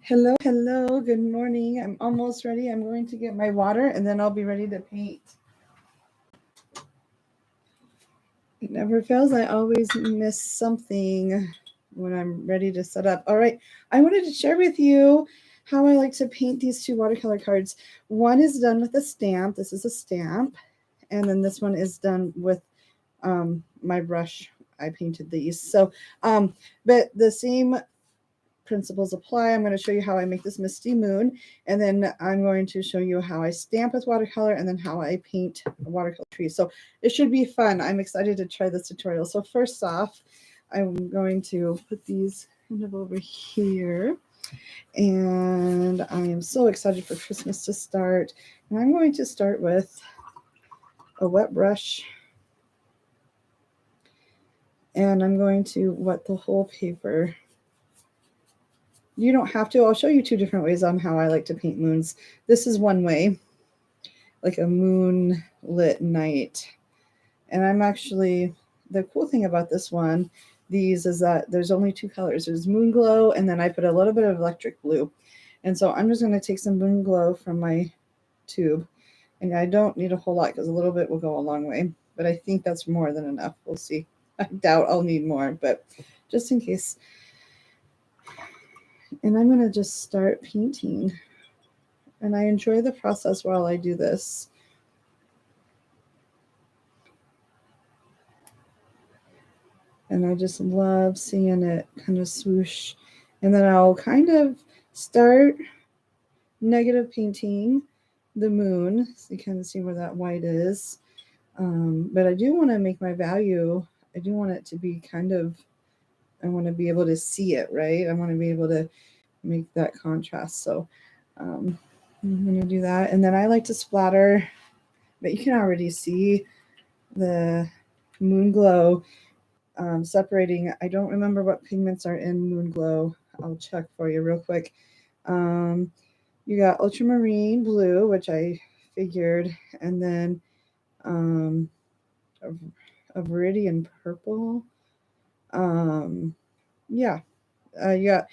Hello, hello, good morning. I'm almost ready. I'm going to get my water and then I'll be ready to paint. It never fails. I always miss something when I'm ready to set up. All right, I wanted to share with you how I like to paint these two watercolor cards. One is done with a stamp. This is a stamp. And then this one is done with my brush. I painted these. But the same principles apply. I'm going to show you how I make this misty moon, and then I'm going to show you how I stamp with watercolor and then how I paint a watercolor tree. So it should be fun. I'm excited to try this tutorial. So first off, I'm going to put these kind of over here, and I am so excited for Christmas to start. And I'm going to start with a wet brush, and I'm going to wet the whole paper. You don't have to. I'll show you two different ways on how I like to paint moons. This is one way, like a moonlit night. And I'm actually, the cool thing about this one, these is that there's only two colors. There's moon glow, and then I put a little bit of electric blue. And so I'm just going to take some moon glow from my tube. And I don't need a whole lot because a little bit will go a long way. But I think that's more than enough. We'll see. I doubt I'll need more, but just in case. And I'm going to just start painting. And I enjoy the process while I do this. And I just love seeing it kind of swoosh. And then I'll kind of start negative painting the moon, so you kind of see where that white is. But I do want to make my value, I do want it to be kind of, I want to be able to see it, right? I want to be able to make that contrast. So I'm going to do that. And then I like to splatter, but you can already see the moon glow separating. I don't remember what pigments are in moon glow. I'll check for you real quick. You got ultramarine blue, which I figured, and then a viridian purple. Yeah, you got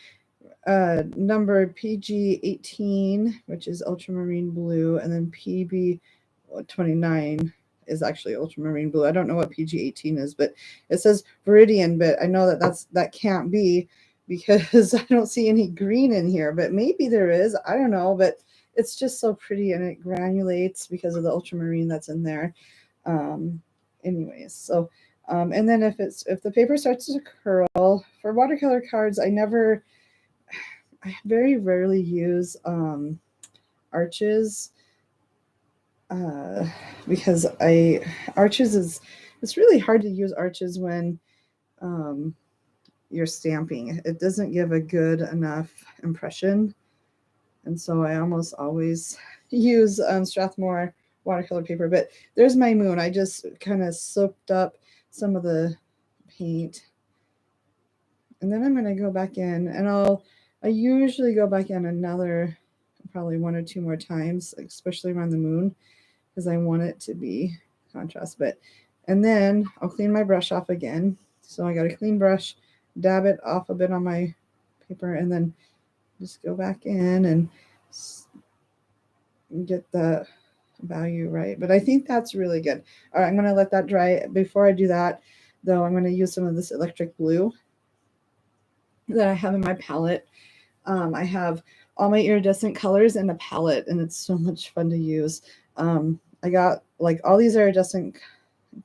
number PG18, which is ultramarine blue, and then PB29 is actually ultramarine blue. I don't know what PG18 is, but it says viridian, but I know that can't be because I don't see any green in here, but maybe there is. I don't know, but it's just so pretty and it granulates because of the ultramarine that's in there. Um, anyways, so and then if the paper starts to curl for watercolor cards, I very rarely use arches uh, because arches is it's really hard to use arches when um, you're stamping. It doesn't give a good enough impression, and so I almost always use Strathmore watercolor paper. But there's my moon. I just kind of soaked up some of the paint, and then I'm going to go back in, and I usually go back in another probably one or two more times, especially around the moon, because I want it to be contrast. But and then I'll clean my brush off again. So I got a clean brush, dab it off a bit on my paper, and then just go back in and get the value right. But I think that's really good. All right, I'm going to let that dry. Before I do that, though, I'm going to use some of this electric blue that I have in my palette. I have all my iridescent colors in a palette, and it's so much fun to use. I got like all these iridescent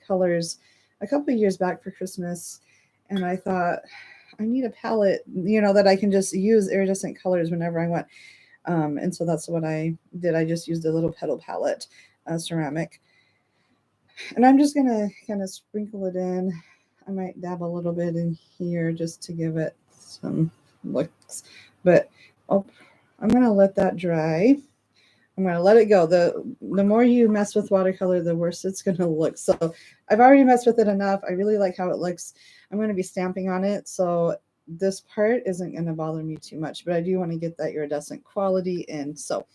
colors a couple of years back for Christmas, and I thought I need a palette, that I can just use iridescent colors whenever I want. And so that's what I did. I just used a little petal palette, ceramic, and I'm just gonna kind of sprinkle it in. I might dab a little bit in here just to give it some looks, but oh, I'm gonna let that dry. I'm gonna let it go. The more you mess with watercolor, the worse it's gonna look. So I've already messed with it enough. I really like how it looks. I'm gonna be stamping on it, so this part isn't gonna bother me too much, but I do want to get that iridescent quality in. So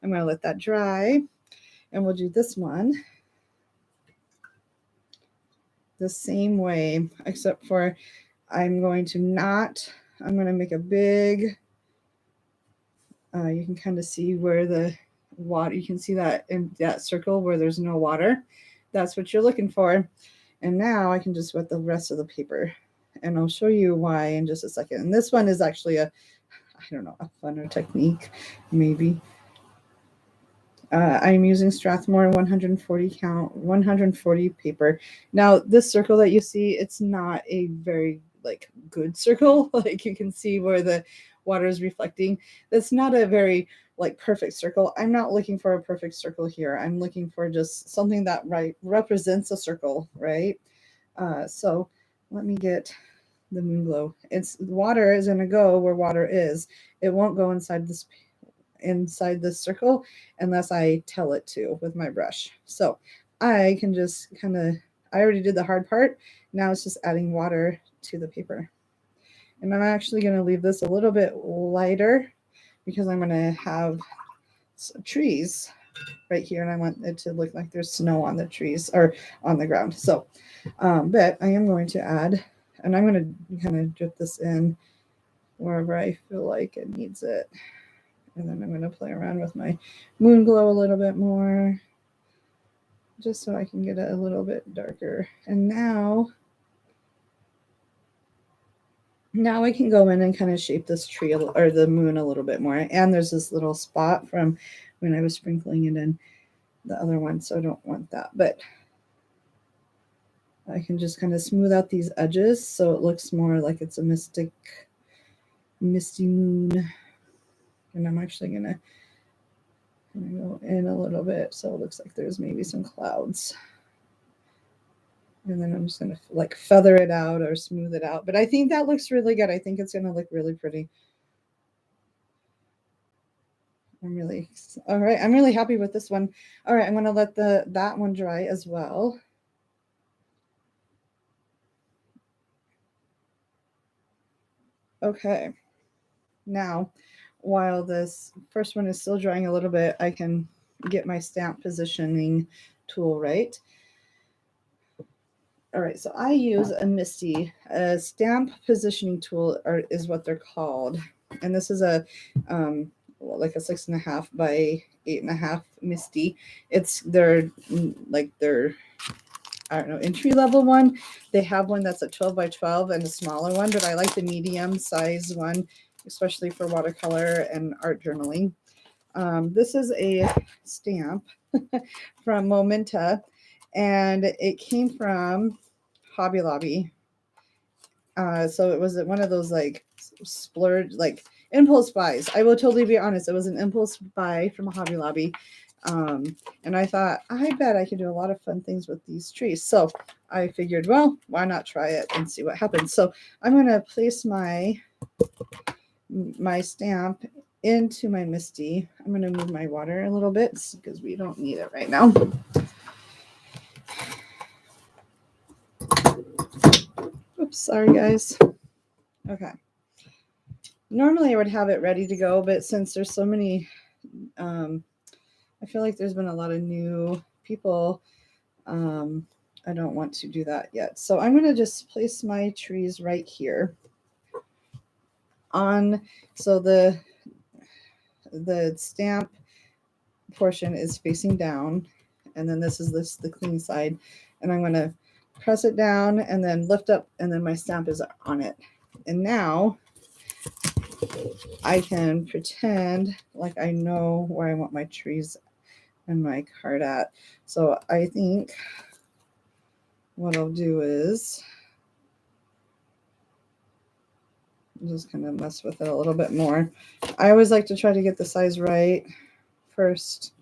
I'm gonna let that dry, and we'll do this one the same way, except for I'm going to not I'm going to make a big, you can kind of see where the water, you can see that in that circle where there's no water. That's what you're looking for. And now I can just wet the rest of the paper, and I'll show you why in just a second. And this one is actually a, I don't know, a funner technique, maybe. I'm using Strathmore 140 count, 140 paper. Now this circle that you see, it's not a very like good circle. Like you can see where the water is reflecting. That's not a very like perfect circle. I'm not looking for a perfect circle here. I'm looking for just something that represents a circle, right? So let me get the moon glow. It's water is going to go where water is. It won't go inside this circle unless I tell it to with my brush. So I can just kind of, I already did the hard part. Now it's just adding water to the paper. And I'm actually going to leave this a little bit lighter because I'm going to have trees right here, and I want it to look like there's snow on the trees or on the ground. So, but I am going to add, and I'm going to kind of drip this in wherever I feel like it needs it. And then I'm going to play around with my moon glow a little bit more, just so I can get it a little bit darker. And now I can go in and kind of shape this tree or the moon a little bit more. And there's this little spot from when I was sprinkling it in the other one, so I don't want that. But I can just kind of smooth out these edges so it looks more like it's a misty moon. And I'm actually going to go in a little bit so it looks like there's maybe some clouds. And then I'm just going to like feather it out or smooth it out. But I think that looks really good. I think it's going to look really pretty. All right. I'm really happy with this one. All right. I'm going to let that one dry as well. Okay. Now, while this first one is still drying a little bit, I can get my stamp positioning tool right. All right, so I use a Misty, a stamp positioning tool is what they're called. And this is a like a 6.5 by 8.5 Misty. It's their I don't know, entry level one. They have one that's a 12 by 12 and a smaller one, but I like the medium size one, especially for watercolor and art journaling. This is a stamp from Momenta, and it came from Hobby Lobby. So it was one of those like splurge, like impulse buys. I will totally be honest, it was an impulse buy from Hobby Lobby. And I thought, I bet I could do a lot of fun things with these trees. So I figured, well, why not try it and see what happens? So I'm going to place my stamp into my Misty. I'm going to move my water a little bit because we don't need it right now. Oops, sorry guys. Okay. Normally I would have it ready to go, but since there's so many, I feel like there's been a lot of new people. I don't want to do that yet. So I'm going to just place my trees right here so the stamp portion is facing down, and then this is the clean side, and I'm going to press it down and then lift up, and then my stamp is on it. And now I can pretend like I know where I want my trees and my card at. So I think what I'll do is just kind of mess with it a little bit more. I always like to try to get the size right first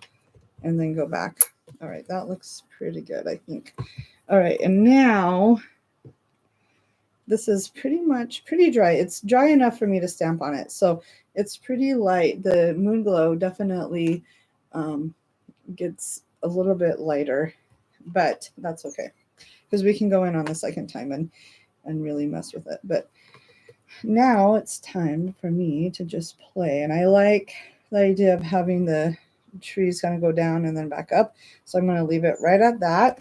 and then go back. All right, that looks pretty good, I think. All right, and now this is pretty dry. It's dry enough for me to stamp on it. So it's pretty light. The moon glow definitely gets a little bit lighter, but that's okay because we can go in on the second time and really mess with it. But now it's time for me to just play. And I like the idea of having the trees kind of go down and then back up. So I'm going to leave it right at that.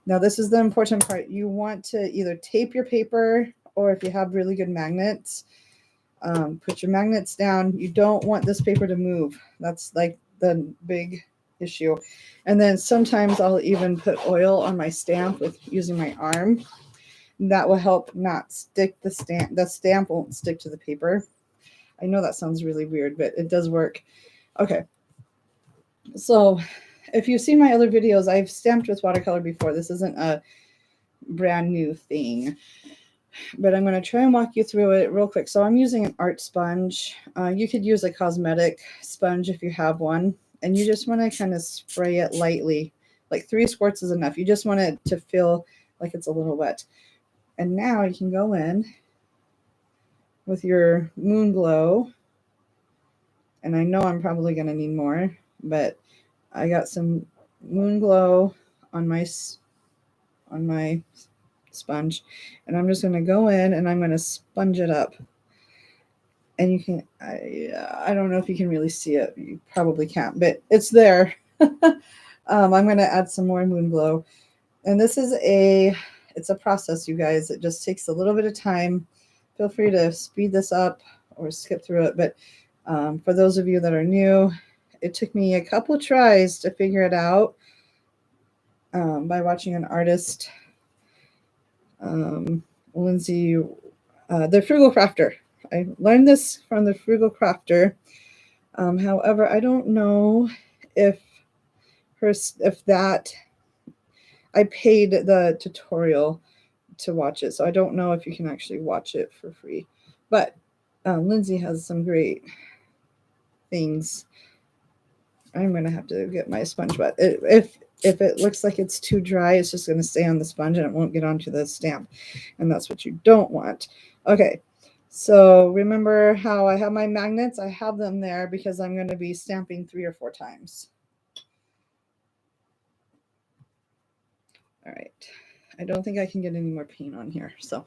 Now, this is the important part. You want to either tape your paper, or if you have really good magnets, Put your magnets down. You don't want this paper to move. That's like the big issue. And then sometimes I'll even put oil on my stamp with using my arm. That will help not stick the stamp. The stamp won't stick to the paper. I know that sounds really weird, but it does work. Okay. So if you've seen my other videos, I've stamped with watercolor before. This isn't a brand new thing, but I'm going to try and walk you through it real quick. So I'm using an art sponge. You could use a cosmetic sponge if you have one, and you just want to kind of spray it lightly. Like 3 squirts is enough. You just want it to feel like it's a little wet. And now you can go in with your moon glow. And I know I'm probably going to need more, but I got some moon glow on my sponge, and I'm just going to go in and I'm going to sponge it up. And you can, I don't know if you can really see it. You probably can't, but it's there. I'm going to add some more moon glow. And this is it's a process, you guys. It just takes a little bit of time. Feel free to speed this up or skip through it. But for those of you that are new, it took me a couple tries to figure it out by watching an artist, Lindsay, the Frugal Crafter. I learned this from the Frugal Crafter. However, I don't know if that I paid the tutorial to watch it, so I don't know if you can actually watch it for free. But Lindsay has some great things. I'm gonna have to get my sponge wet. If it looks like it's too dry, it's just gonna stay on the sponge and it won't get onto the stamp, and that's what you don't want. Okay, so remember how I have my magnets? I have them there because I'm going to be stamping 3 or 4 times. All right, I don't think I can get any more paint on here, so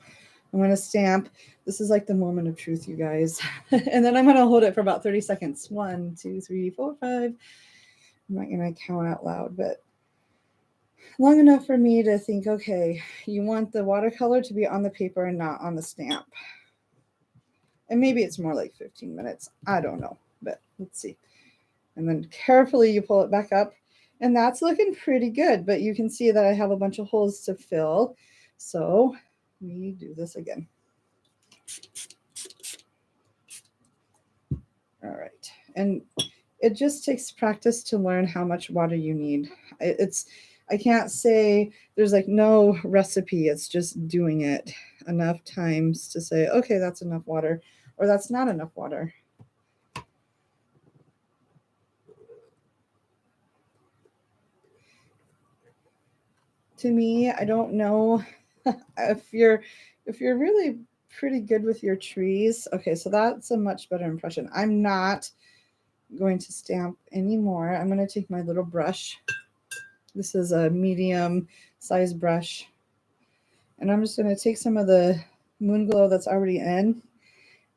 I'm going to stamp. This is like the moment of truth, you guys. And then I'm going to hold it for about 30 seconds. 1, 2, 3, 4, 5. I'm not going to count out loud, but long enough for me to think, okay, you want the watercolor to be on the paper and not on the stamp. And maybe it's more like 15 minutes. I don't know, but let's see. And then carefully you pull it back up, and that's looking pretty good, but you can see that I have a bunch of holes to fill. So we do this again. All right. And it just takes practice to learn how much water you need. I can't say there's like no recipe. It's just doing it enough times to say, okay, that's enough water, or that's not enough water. To me, I don't know if you're really pretty good with your trees. Okay, so that's a much better impression. I'm not going to stamp anymore. I'm going to take my little brush. This is a medium size brush. And I'm just going to take some of the moon glow that's already in,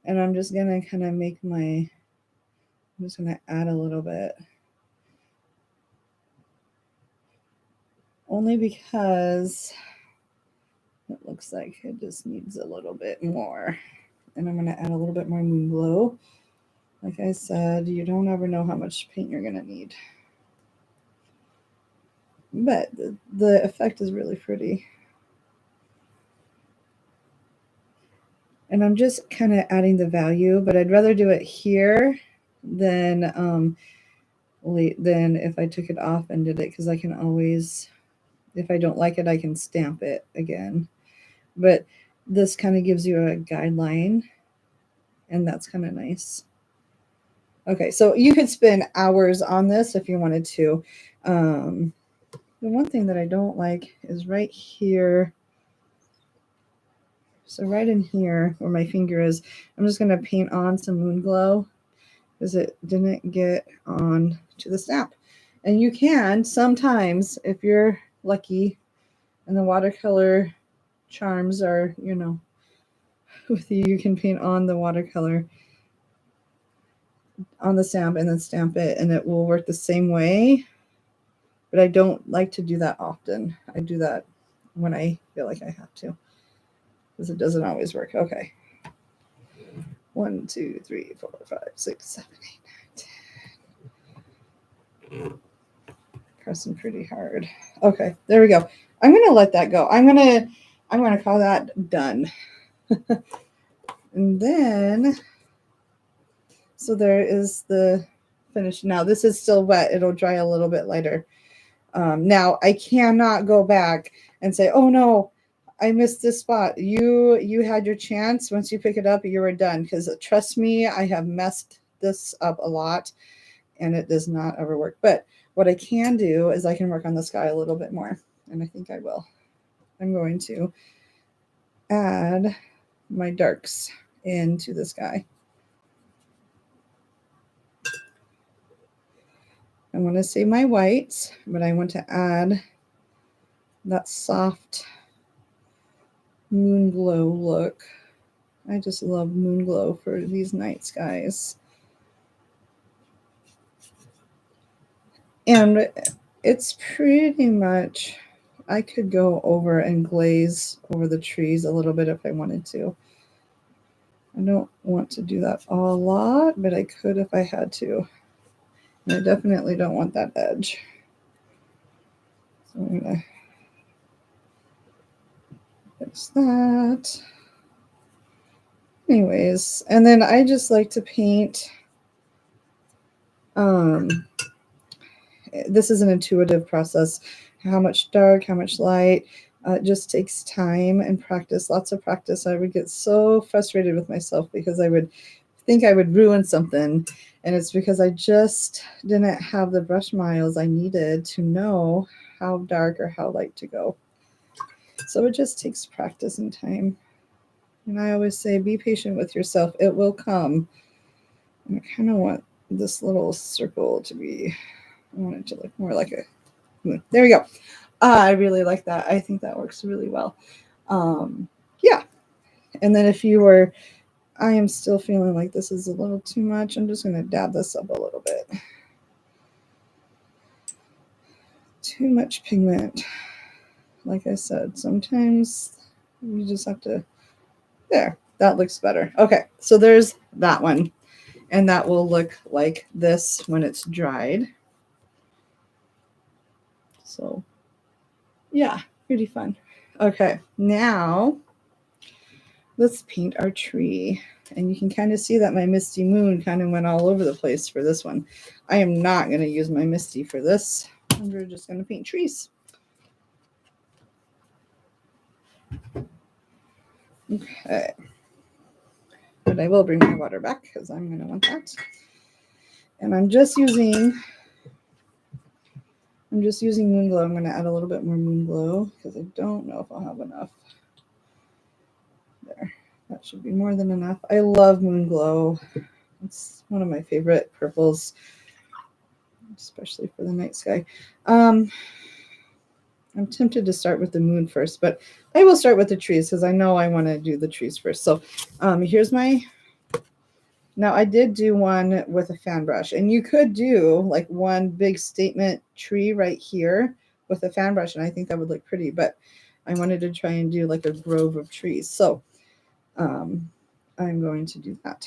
and I'm just going to kind of I'm just going to add a little bit. Only because it looks like it just needs a little bit more. And I'm going to add a little bit more moon glow. Like I said, you don't ever know how much paint you're going to need. But the effect is really pretty. And I'm just kind of adding the value, but I'd rather do it here than if I took it off and did it, because I can always, if I don't like it, I can stamp it again. But this kind of gives you a guideline, and that's kind of nice. Okay, so you could spend hours on this if you wanted to. The one thing that I don't like is right here. So right in here where my finger is, I'm just going to paint on some moon glow because it didn't get on to the stamp. And you can sometimes, if you're lucky and the watercolor charms are, with you, you can paint on the watercolor on the stamp and then stamp it, and it will work the same way. But I don't like to do that often. I do that when I feel like I have to, because it doesn't always work. Okay. 1, 2, 3, 4, 5, 6, 7, 8, 9, 10. Pressing pretty hard. Okay, there we go. I'm gonna let that go. I'm gonna call that done. And then, so there is the finish. Now this is still wet. It'll dry a little bit later. Now I cannot go back and say, oh no, I missed this spot. You had your chance. Once you pick it up, you were done. Because trust me, I have messed this up a lot and it does not ever work. But what I can do is I can work on the sky a little bit more. And I think I will. I'm going to add my darks into the sky. I want to say my whites, but I want to add that soft moon glow look. I just love moon glow for these night skies. And it's pretty much, I could go over and glaze over the trees a little bit if I wanted to. I don't want to do that a lot, but I could if I had to. And I definitely don't want that edge. So I'm going to fix that. Anyways, and then I just like to paint. This is an intuitive process. How much dark, how much light. It just takes time and practice, lots of practice. I would get so frustrated with myself because I would think I would ruin something. And it's because I just didn't have the brush miles I needed to know how dark or how light to go. So it just takes practice and time. And I always say, be patient with yourself. It will come. And I kind of want this little circle to be, I want it to look more like a, there we go. I really like that. I think that works really well. Yeah. And then if you were, I am still feeling like this is a little too much. I'm just going to dab this up a little bit. Too much pigment. Like I said, sometimes you just have to, there, that looks better. Okay, so there's that one. And that will look like this when it's dried. So yeah, pretty fun. Okay, now let's paint our tree. And you can kind of see that my Misty Moon kind of went all over the place for this one. I am not going to use my Misty for this. We're just going to paint trees. Okay. But I will bring my water back because I'm going to want that. And I'm just using Moon Glow. I'm going to add a little bit more Moon Glow because I don't know if I'll have enough. There. That should be more than enough. I love Moon Glow. It's one of my favorite purples, especially for the night sky. I'm tempted to start with the moon first, but I will start with the trees because I know I want to do the trees first. So here's my, now I did do one with a fan brush, and you could do like one big statement tree right here with a fan brush, and I think that would look pretty, but I wanted to try and do like a grove of trees. So I'm going to do that.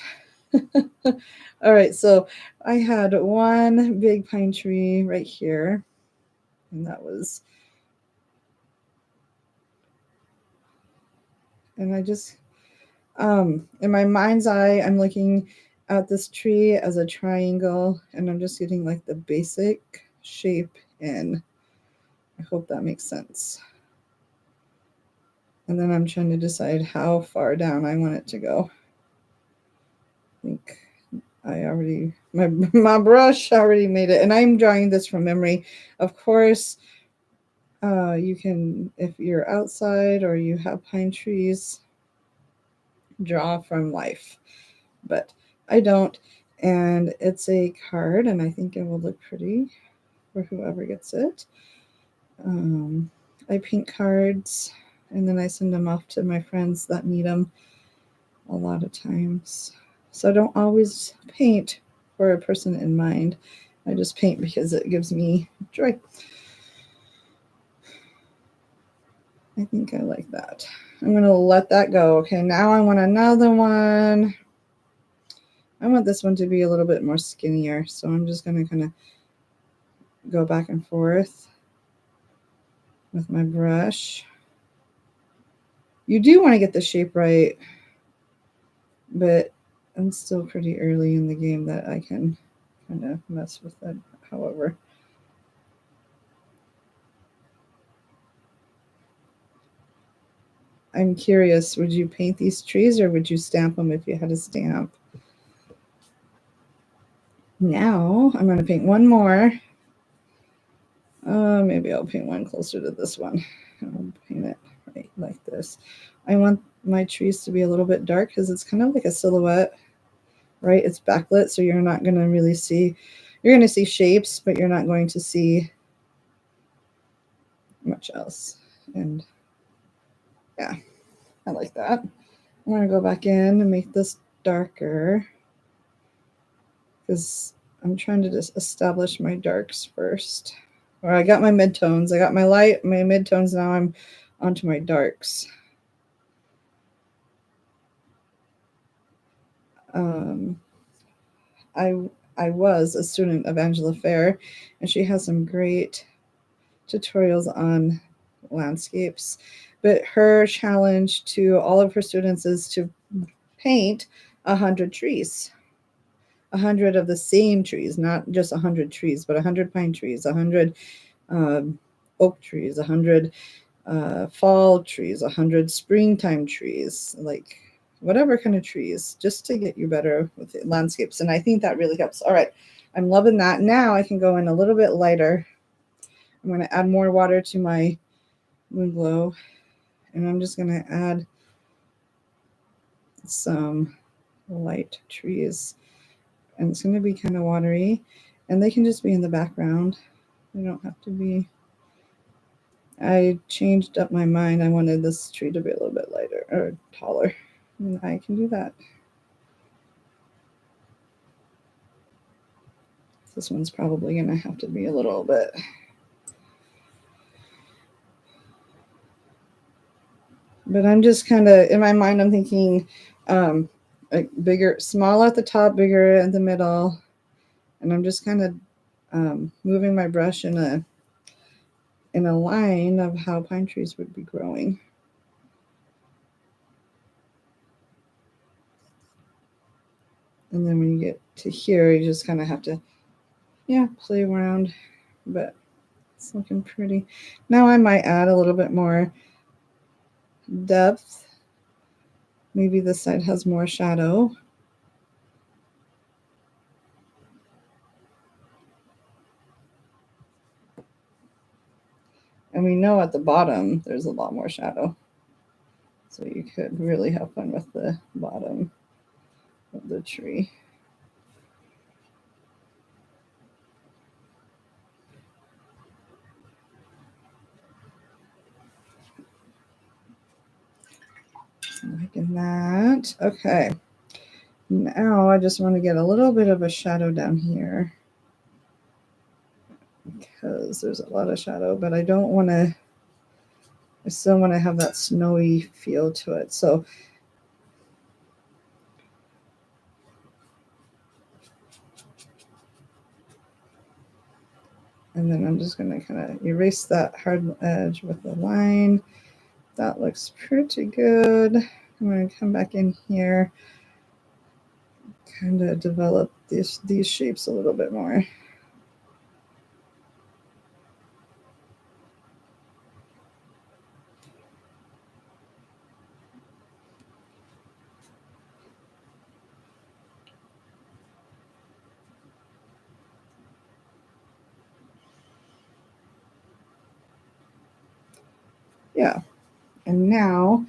All right, so I had one big pine tree right here, and that was, and I just, in my mind's eye, I'm looking at this tree as a triangle, and I'm just getting like the basic shape in. I hope that makes sense. And then I'm trying to decide how far down I want it to go. I think I already, my brush already made it, and I'm drawing this from memory. Of course, you can, if you're outside or you have pine trees, draw from life, but I don't. And it's a card, and I think it will look pretty for whoever gets it. I paint cards, and then I send them off to my friends that need them a lot of times. So I don't always paint for a person in mind. I just paint because it gives me joy. I think I like that. I'm going to let that go. Okay, now I want another one. I want this one to be a little bit more skinnier, so I'm just going to kind of go back and forth with my brush. You do want to get the shape right, but I'm still pretty early in the game that I can kind of mess with it, however. I'm curious, would you paint these trees or would you stamp them if you had a stamp? Now I'm going to paint one more. Maybe I'll paint one closer to this one. I'll paint it right like this. I want my trees to be a little bit dark because it's kind of like a silhouette, right? It's backlit, so you're not going to really see, you're going to see shapes, but you're not going to see much else. And yeah, I like that. I'm going to go back in and make this darker because I'm trying to just establish my darks first. Or I got my midtones. I got my light, my midtones. Now I'm onto my darks. I was a student of Angela Fair, and she has some great tutorials on landscapes. But her challenge to all of her students is to paint 100 trees. 100 of the same trees, not just 100 trees, but 100 pine trees, 100 oak trees, 100 fall trees, 100 springtime trees, like whatever kind of trees, just to get you better with the landscapes. And I think that really helps. All right, I'm loving that. Now I can go in a little bit lighter. I'm going to add more water to my moon glow, and I'm just going to add some light trees. And it's going to be kind of watery, and they can just be in the background. They don't have to be. I changed up my mind. I wanted this tree to be a little bit lighter or taller, and I can do that. This one's probably going to have to be a little bit. But I'm just kind of, in my mind, I'm thinking like bigger, small at the top, bigger in the middle. And I'm just kind of moving my brush in a line of how pine trees would be growing. And then when you get to here, you just kind of have to, yeah, play around. But it's looking pretty. Now I might add a little bit more depth. Maybe this side has more shadow. And we know at the bottom there's a lot more shadow. So you could really have fun with the bottom of the tree. Liking that. Okay. Now I just want to get a little bit of a shadow down here because there's a lot of shadow, but I don't want to, I still want to have that snowy feel to it. So and then I'm just going to kind of erase that hard edge with the line. That looks pretty good. I'm going to come back in here, kind of develop these shapes a little bit more. Yeah. And now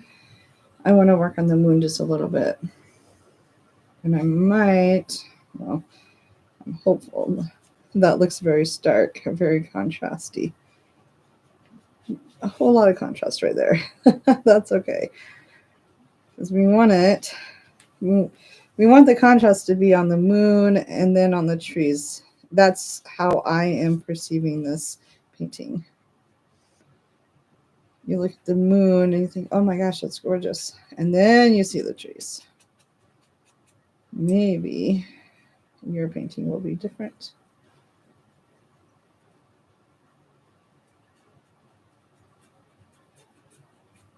I want to work on the moon just a little bit. And I might, well, I'm hopeful. That looks very stark, very contrasty. A whole lot of contrast right there. That's okay. Because we want it, we want the contrast to be on the moon and then on the trees. That's how I am perceiving this painting. You look at the moon and you think, oh my gosh, that's gorgeous. And then you see the trees. maybe your painting will be different.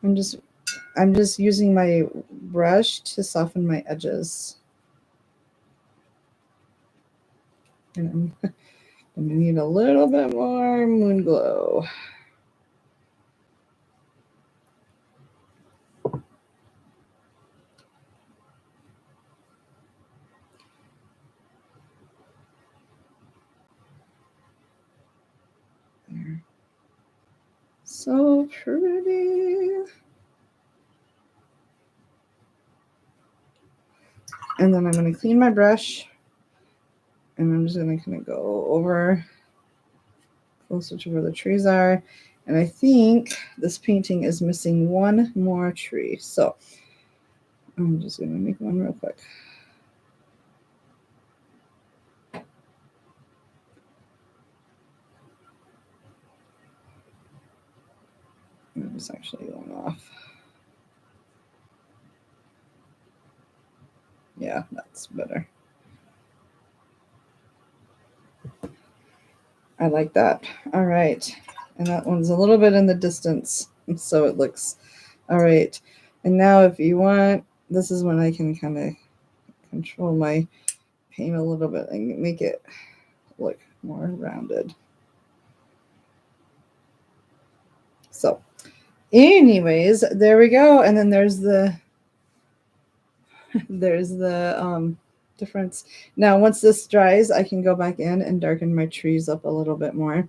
I'm just using my brush to soften my edges. And I'm gonna need a little bit more moon glow. There. So pretty. And then I'm going to clean my brush. And I'm just going to kind of go over closer to where the trees are. And I think this painting is missing one more tree. So I'm just going to make one real quick. It's actually going off. Yeah, that's better. I like that. All right. And that one's a little bit in the distance. So it looks all right. And now if you want, this is when I can kind of control my paint a little bit and make it look more rounded. So anyways, there we go. And then there's the difference. Now once this dries, I can go back in and darken my trees up a little bit more.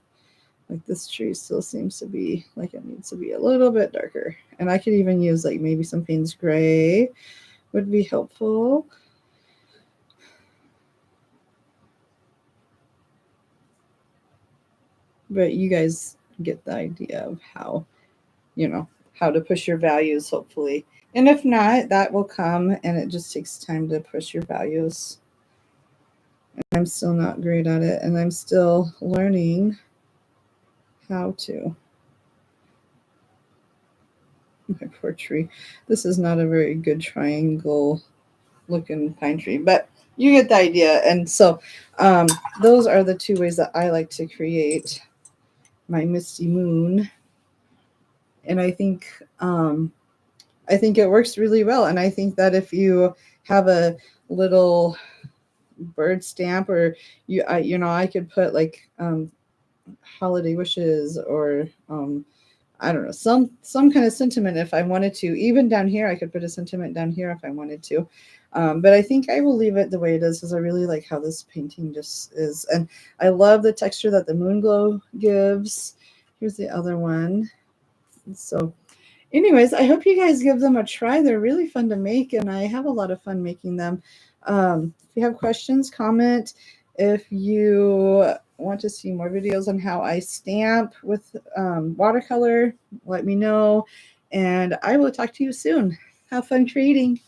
Like this tree still seems to be like it needs to be a little bit darker. And I could even use like maybe some Payne's gray would be helpful. But you guys get the idea of how, how to push your values, hopefully. And if not, that will come, and it just takes time to push your values. And I'm still not great at it, and I'm still learning how to. My poor tree. This is not a very good triangle looking pine tree, but you get the idea. And so those are the two ways that I like to create my misty moon. And I think it works really well. And I think that if you have a little bird stamp, or I could put like holiday wishes, or I don't know, some kind of sentiment if I wanted to. Even down here, I could put a sentiment down here if I wanted to. But I think I will leave it the way it is, because I really like how this painting just is. And I love the texture that the moon glow gives. Here's the other one. So anyways, I hope you guys give them a try. They're really fun to make, and I have a lot of fun making them. If you have questions, comment. If you want to see more videos on how I stamp with watercolor, let me know. And I will talk to you soon. Have fun creating.